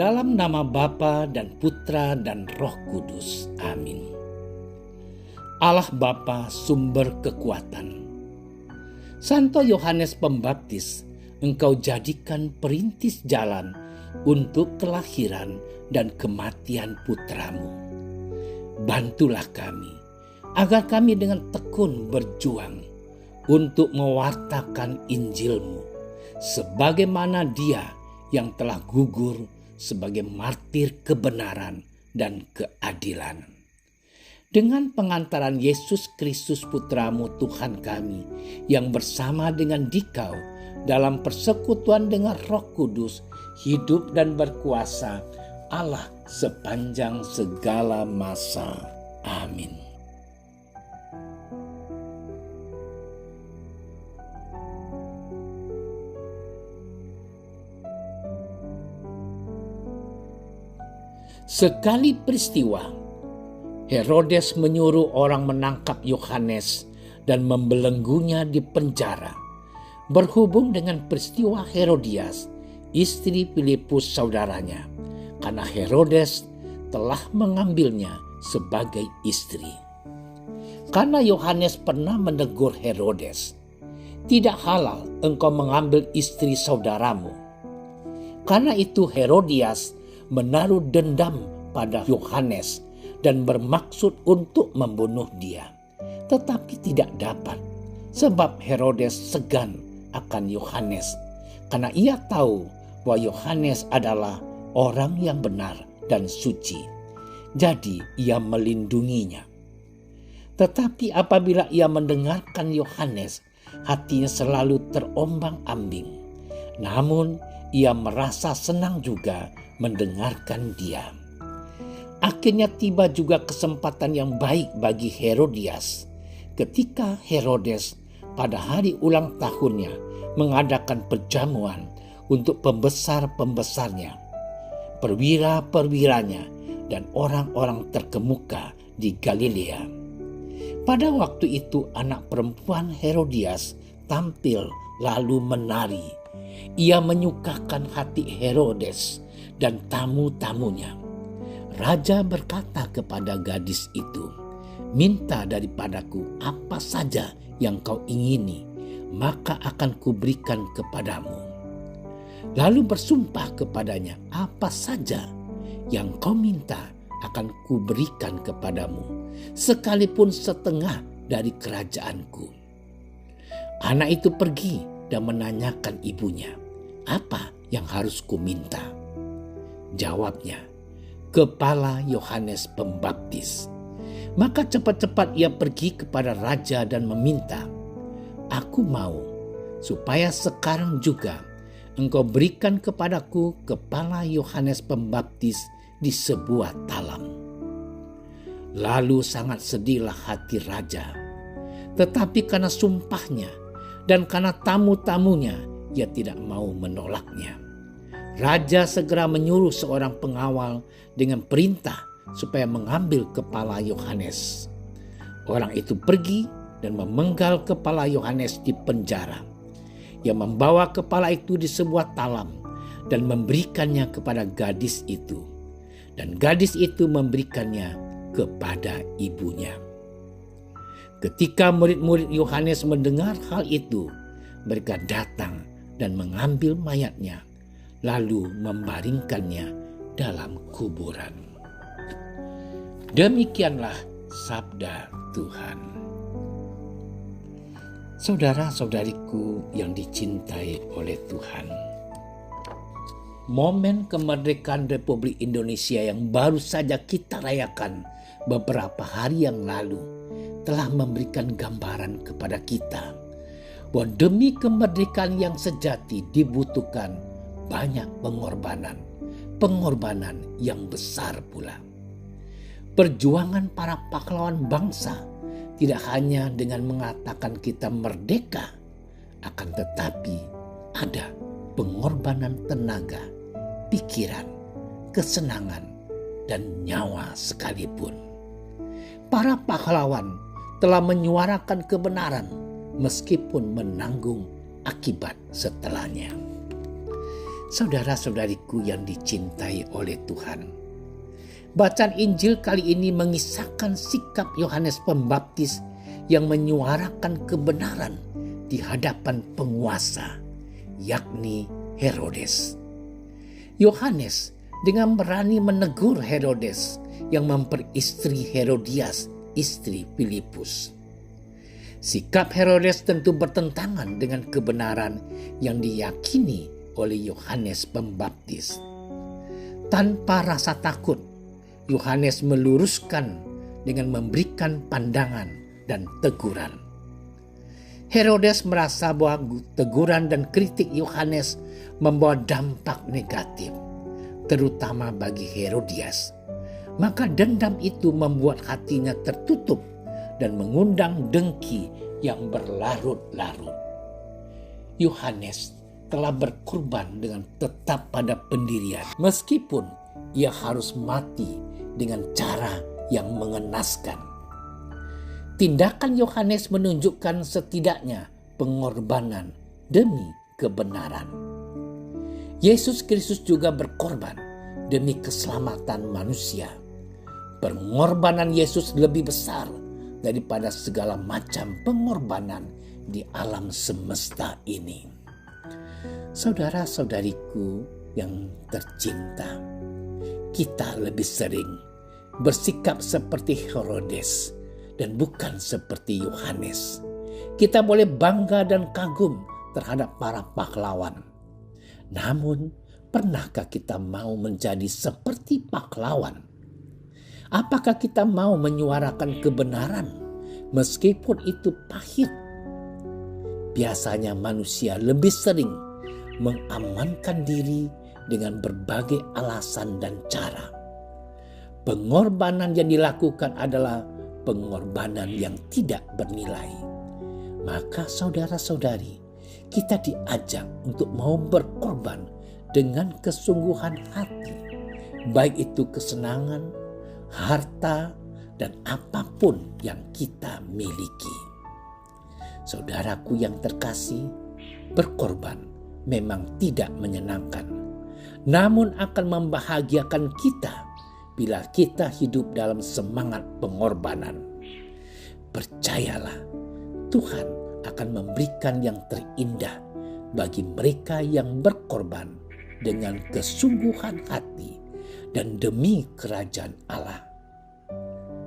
dalam nama Bapa dan Putra dan Roh Kudus. Amin. Allah Bapa, sumber kekuatan. Santo Yohanes Pembaptis, Engkau jadikan perintis jalan untuk kelahiran dan kematian putramu. Bantulah kami, agar kami dengan tekun berjuang untuk mewartakan Injil-Mu, sebagaimana Dia yang telah gugur sebagai martir kebenaran dan keadilan. Dengan pengantaran Yesus Kristus Putramu Tuhan kami, yang bersama dengan Dikau dalam persekutuan dengan Roh Kudus, hidup dan berkuasa Allah sepanjang segala masa. Amin. Sekali peristiwa, Herodes menyuruh orang menangkap Yohanes dan membelenggunya di penjara. Berhubung dengan peristiwa Herodias, istri Filipus saudaranya, karena Herodes telah mengambilnya sebagai istri. Karena Yohanes pernah menegur Herodes, "Tidak halal engkau mengambil istri saudaramu." Karena itu Herodias menaruh dendam pada Yohanes dan bermaksud untuk membunuh dia. Tetapi tidak dapat, sebab Herodes segan akan Yohanes, karena ia tahu bahwa Yohanes adalah orang yang benar dan suci. Jadi ia melindunginya. Tetapi apabila ia mendengarkan Yohanes, hatinya selalu terombang-ambing. Namun ia merasa senang juga mendengarkan dia. Akhirnya tiba juga kesempatan yang baik bagi Herodias ketika Herodes pada hari ulang tahunnya mengadakan perjamuan untuk pembesar-pembesarnya, perwira-perwiranya, dan orang-orang terkemuka di Galilea. Pada waktu itu anak perempuan Herodias tampil lalu menari. Ia menyukakan hati Herodes dan tamu-tamunya. Raja berkata kepada gadis itu, "Minta daripadaku apa saja yang kau ingini, maka akan kuberikan kepadamu." Lalu bersumpah kepadanya, "Apa saja yang kau minta akan kuberikan kepadamu, sekalipun setengah dari kerajaanku." Anak itu pergi dan menanyakan ibunya, "Apa yang harus kuminta?" Jawabnya, "Kepala Yohanes Pembaptis." Maka cepat-cepat ia pergi kepada raja dan meminta, "Aku mau supaya sekarang juga engkau berikan kepadaku kepala Yohanes Pembaptis di sebuah talam." Lalu sangat sedihlah hati raja. Tetapi karena sumpahnya dan karena tamu-tamunya, ia tidak mau menolaknya. Raja segera menyuruh seorang pengawal dengan perintah supaya mengambil kepala Yohanes. Orang itu pergi dan memenggal kepala Yohanes di penjara. Ia membawa kepala itu di sebuah talam dan memberikannya kepada gadis itu. Dan gadis itu memberikannya kepada ibunya. Ketika murid-murid Yohanes mendengar hal itu, mereka datang dan mengambil mayatnya, lalu membaringkannya dalam kuburan. Demikianlah sabda Tuhan. Saudara-saudariku yang dicintai oleh Tuhan, momen kemerdekaan Republik Indonesia yang baru saja kita rayakan beberapa hari yang lalu telah memberikan gambaran kepada kita bahwa demi kemerdekaan yang sejati dibutuhkan banyak pengorbanan yang besar pula. Perjuangan para pahlawan bangsa tidak hanya dengan mengatakan kita merdeka, akan tetapi ada pengorbanan tenaga, pikiran, kesenangan, dan nyawa sekalipun. Para pahlawan telah menyuarakan kebenaran meskipun menanggung akibat setelahnya. Saudara-saudariku yang dicintai oleh Tuhan, bacaan Injil kali ini mengisahkan sikap Yohanes Pembaptis yang menyuarakan kebenaran di hadapan penguasa, yakni Herodes. Yohanes dengan berani menegur Herodes yang memperistri Herodias, istri Filipus. Sikap Herodes tentu bertentangan dengan kebenaran yang diyakini oleh Yohanes Pembaptis. Tanpa rasa takut, Yohanes meluruskan dengan memberikan pandangan dan teguran. Herodes merasa bahwa teguran dan kritik Yohanes membawa dampak negatif, terutama bagi Herodias. Maka dendam itu membuat hatinya tertutup dan mengundang dengki yang berlarut-larut. Yohanes telah berkorban dengan tetap pada pendirian, meskipun ia harus mati dengan cara yang mengenaskan. Tindakan Yohanes menunjukkan setidaknya pengorbanan demi kebenaran. Yesus Kristus juga berkorban demi keselamatan manusia. Pengorbanan Yesus lebih besar daripada segala macam pengorbanan di alam semesta ini. Saudara-saudariku yang tercinta, kita lebih sering bersikap seperti Herodes dan bukan seperti Yohanes. Kita boleh bangga dan kagum terhadap para pahlawan. Namun, pernahkah kita mau menjadi seperti pahlawan? Apakah kita mau menyuarakan kebenaran meskipun itu pahit? Biasanya manusia lebih sering mengamankan diri dengan berbagai alasan dan cara. Pengorbanan yang dilakukan adalah pengorbanan yang tidak bernilai. Maka saudara-saudari, kita diajak untuk mau berkorban dengan kesungguhan hati, baik itu kesenangan, harta, dan apapun yang kita miliki. Saudaraku yang terkasih, berkorban memang tidak menyenangkan, namun akan membahagiakan kita bila kita hidup dalam semangat pengorbanan. Percayalah, Tuhan akan memberikan yang terindah bagi mereka yang berkorban dengan kesungguhan hati dan demi kerajaan Allah.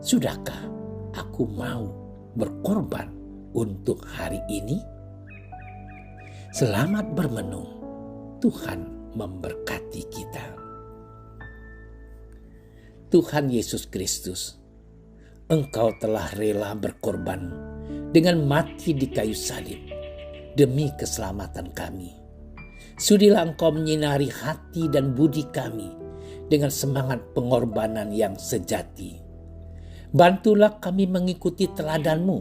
Sudahkah aku mau berkorban untuk hari ini? Selamat bermenung. Tuhan memberkati kita. Tuhan Yesus Kristus, Engkau telah rela berkorban dengan mati di kayu salib demi keselamatan kami. Sudilah Engkau menyinari hati dan budi kami dengan semangat pengorbanan yang sejati. Bantulah kami mengikuti teladan-Mu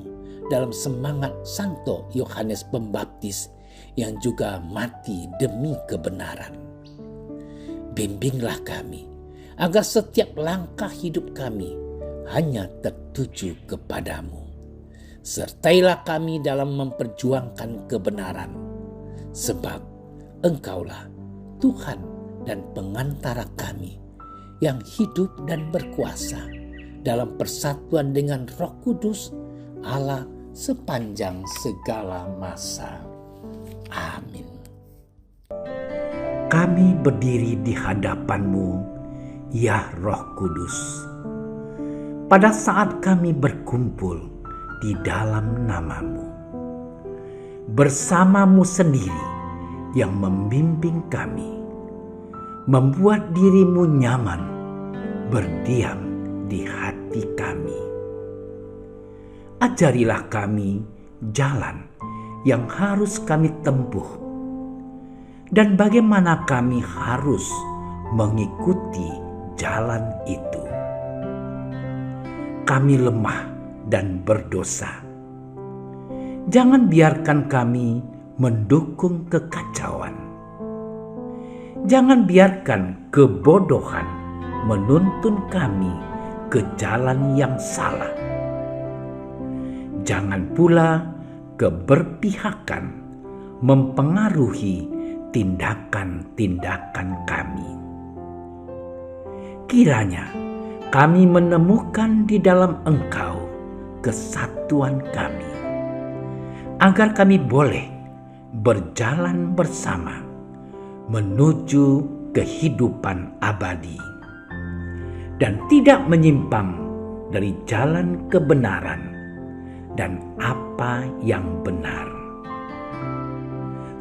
dalam semangat Santo Yohanes Pembaptis yang juga mati demi kebenaran. Bimbinglah kami agar setiap langkah hidup kami hanya tertuju kepadamu. Sertailah kami dalam memperjuangkan kebenaran, sebab Engkaulah Tuhan dan pengantara kami yang hidup dan berkuasa dalam persatuan dengan Roh Kudus Allah sepanjang segala masa. Amin. Kami berdiri di hadapan-Mu, ya Roh Kudus, pada saat kami berkumpul di dalam nama-Mu. Bersama-Mu sendiri yang membimbing kami, membuat diri-Mu nyaman berdiam di hati kami. Ajarilah kami jalan yang harus kami tempuh dan bagaimana kami harus mengikuti jalan itu. Kami lemah dan berdosa. Jangan biarkan kami mendukung kekacauan. Jangan biarkan kebodohan menuntun kami ke jalan yang salah. Jangan pula keberpihakan mempengaruhi tindakan-tindakan kami. Kiranya kami menemukan di dalam Engkau kesatuan kami, agar kami boleh berjalan bersama menuju kehidupan abadi dan tidak menyimpang dari jalan kebenaran dan apa yang benar.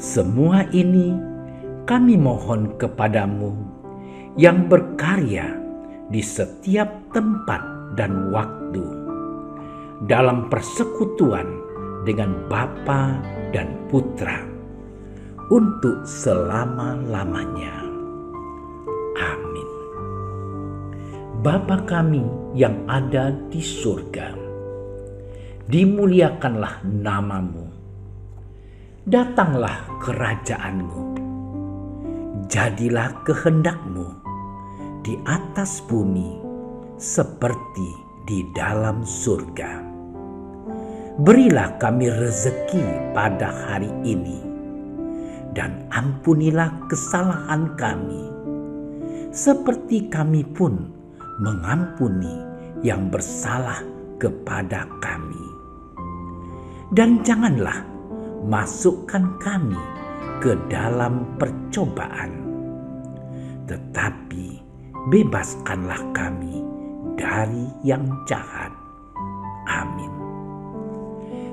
Semua ini kami mohon kepadamu yang berkarya di setiap tempat dan waktu dalam persekutuan dengan Bapa dan Putra untuk selama-lamanya. Amin. Bapa kami yang ada di surga, dimuliakanlah namamu. Datanglah kerajaanmu. Jadilah kehendakmu di atas bumi seperti di dalam surga. Berilah kami rezeki pada hari ini, dan ampunilah kesalahan kami, seperti kami pun mengampuni yang bersalah kepada kami. Dan janganlah masukkan kami ke dalam percobaan, tetapi bebaskanlah kami dari yang jahat. Amin.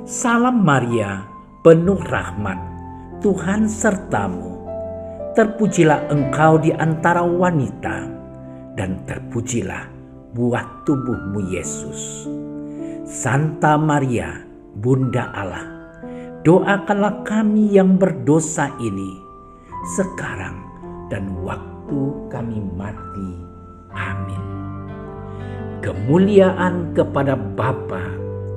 Salam Maria, penuh rahmat, Tuhan sertamu. Terpujilah engkau di antara wanita, dan terpujilah buah tubuhmu Yesus. Santa Maria, Bunda Allah, doakanlah kami yang berdosa ini, sekarang dan waktu kami mati. Amin. Kemuliaan kepada Bapa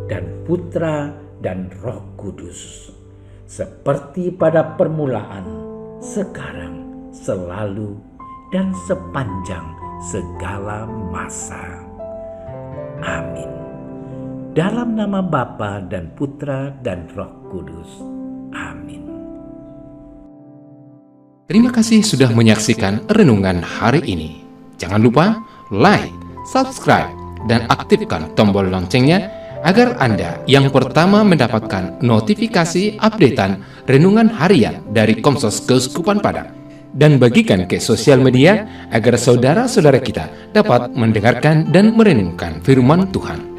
dan Putra dan Roh Kudus, seperti pada permulaan, sekarang, selalu, dan sepanjang segala masa. Amin. Dalam nama Bapa dan Putra dan Roh Kudus. Amin. Terima kasih sudah menyaksikan renungan hari ini. Jangan lupa like, subscribe, dan aktifkan tombol loncengnya agar Anda yang pertama mendapatkan notifikasi updatean renungan harian dari Komsos Keuskupan Padang. Dan bagikan ke sosial media agar saudara-saudara kita dapat mendengarkan dan merenungkan firman Tuhan.